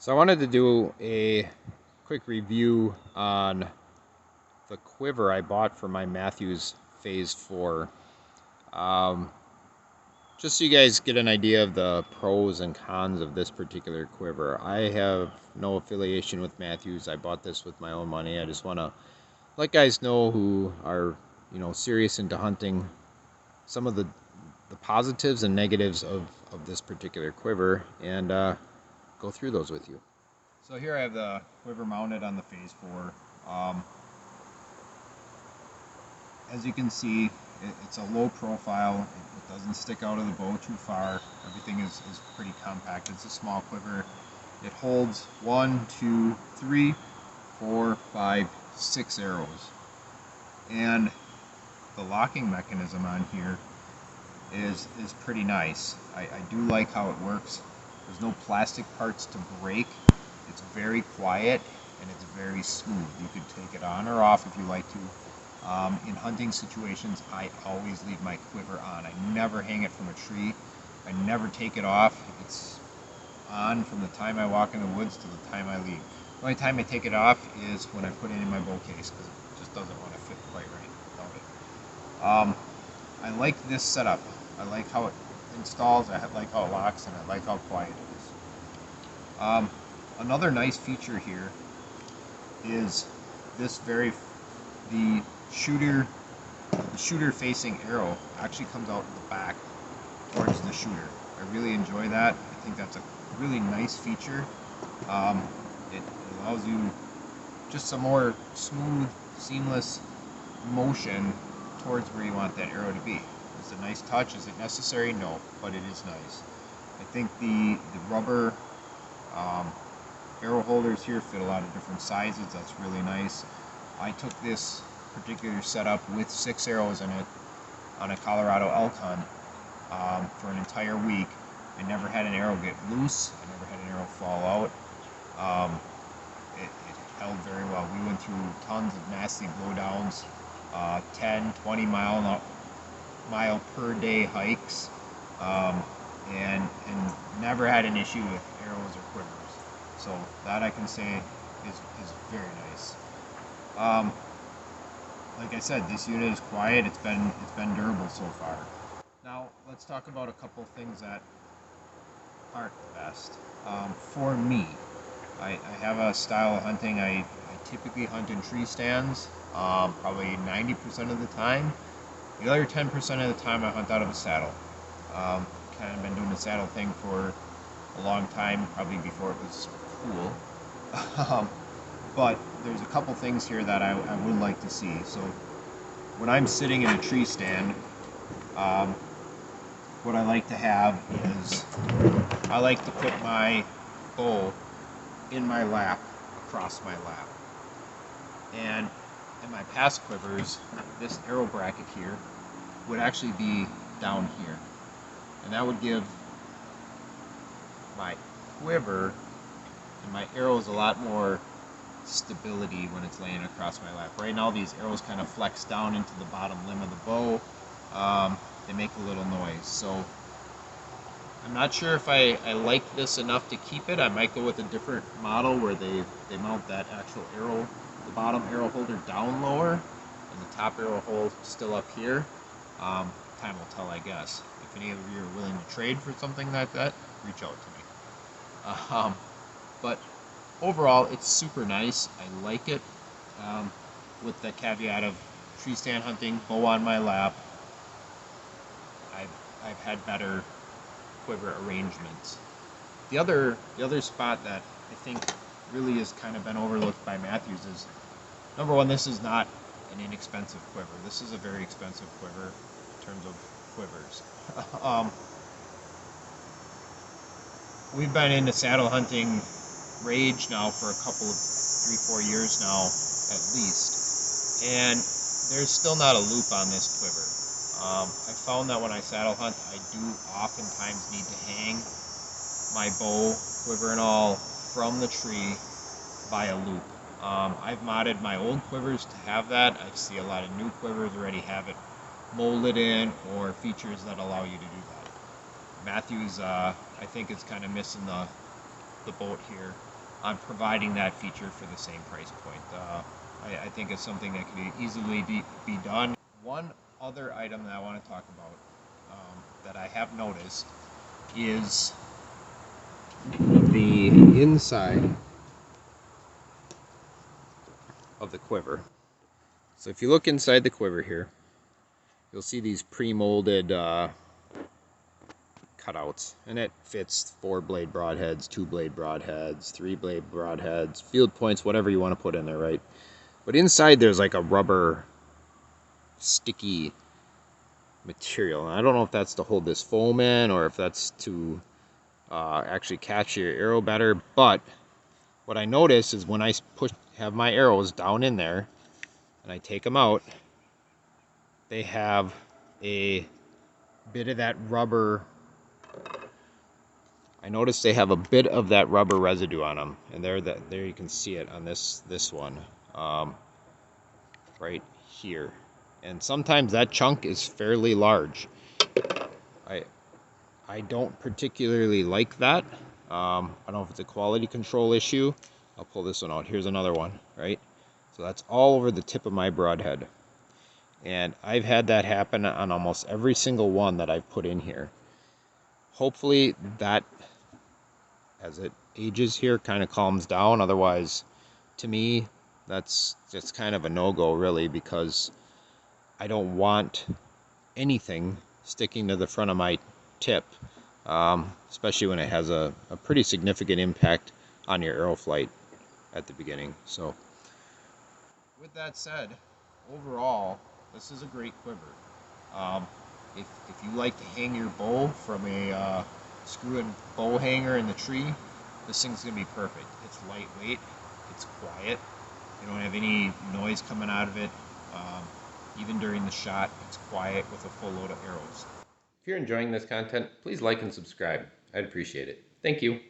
So I wanted to do a quick review on the quiver I bought for my Mathews Phase 4. Um, just so you guys get an idea of the pros and cons of this particular quiver. I have no affiliation with Mathews. I bought this with my own money. I just want to let guys know who are, serious into hunting some of the positives and negatives of this particular quiver and go through those with you. So here I have the quiver mounted on the Phase 4. As you can see, it's a low profile. It doesn't stick out of the bow too far. Everything is pretty compact. It's a small quiver. It holds 1, 2, 3, 4, 5, 6 arrows. And the locking mechanism on here is pretty nice. I do like how it works. There's no plastic parts to break. It's very quiet and it's very smooth. You could take it on or off if you like to. In hunting situations, I always leave my quiver on. I never hang it from a tree. I never take it off. It's on from the time I walk in the woods to the time I leave. The only time I take it off is when I put it in my bow case because it just doesn't want to fit quite right without it. I like this setup. I like how it installs, I like how it locks, and I like how quiet it is. Another nice feature here is this the shooter facing arrow actually comes out in the back towards the shooter. I really enjoy that. I think that's a really nice feature. It allows you just some more smooth, seamless motion towards where you want that arrow to be. It's a nice touch. Is it necessary? No, but it is nice. I think the rubber arrow holders here fit a lot of different sizes. That's really nice. I took this particular setup with 6 arrows in it on a Colorado elk hunt for an entire week. I never had an arrow get loose. I never had an arrow fall out. It held very well. We went through tons of nasty blowdowns, 10, 20 mile per day hikes, and never had an issue with arrows or quivers. So that I can say is very nice. Like I said, this unit is quiet. It's been durable so far. Now let's talk about a couple things that aren't the best. For me, I have a style of hunting. I typically hunt in tree stands, probably 90% of the time. The other 10% of the time I hunt out of a saddle. Kind of been doing the saddle thing for a long time, probably before it was cool. But there's a couple things here that I would like to see. So when I'm sitting in a tree stand, what I like to have is I like to put my bow in my lap, across my lap. And in my past quivers, this arrow bracket here would actually be down here. And that would give my quiver and my arrows a lot more stability when it's laying across my lap. Right now these arrows kind of flex down into the bottom limb of the bow. They make a little noise. So I'm not sure if I like this enough to keep it. I might go with a different model where they mount that actual arrow, the bottom arrow holder down lower and the top arrow hole still up here. Time will tell, I guess. If any of you are willing to trade for something like that, reach out to me. But overall, it's super nice. I like it. With the caveat of tree stand hunting, bow on my lap. I've had better quiver arrangements. The other spot that I think really has kind of been overlooked by Mathews is, number one, this is not an inexpensive quiver. This is a very expensive quiver in terms of quivers. We've been into saddle hunting rage now for a couple of 3-4 years now at least, and there's still not a loop on this quiver. I found that when I saddle hunt, I do oftentimes need to hang my bow, quiver and all, from the tree by a loop. I've modded my old quivers to have that. I see a lot of new quivers already have it molded in or features that allow you to do that. Mathews, I think, is kind of missing the boat here. on providing that feature for the same price point. I think it's something that can easily be done. One other item that I want to talk about that I have noticed is the inside of the quiver. So if you look inside the quiver here, you'll see these pre-molded cutouts, and it fits 4-blade broadheads, 2-blade broadheads, 3-blade broadheads, field points, whatever you want to put in there, right? But inside there's like a rubber sticky material, and I don't know if that's to hold this foam in or if that's to actually catch your arrow better. But what I notice is when I have my arrows down in there and I take them out, they have a bit of that rubber. I noticed they have a bit of that rubber residue on them, and there you can see it on this one, right here. And sometimes that chunk is fairly large. I don't particularly like that. I don't know if it's a quality control issue. I'll pull this one out. Here's another one, right? So that's all over the tip of my broadhead. And I've had that happen on almost every single one that I've put in here. Hopefully that, as it ages here, kind of calms down. Otherwise, to me, that's just kind of a no-go, really, because I don't want anything sticking to the front of my tip, especially when it has a pretty significant impact on your arrow flight at the beginning. So with that said, overall, this is a great quiver. If you like to hang your bow from a screw-in bow hanger in the tree, this thing's going to be perfect. It's lightweight, it's quiet, you don't have any noise coming out of it. Even during the shot, it's quiet with a full load of arrows. If you're enjoying this content, please like and subscribe. I'd appreciate it. Thank you.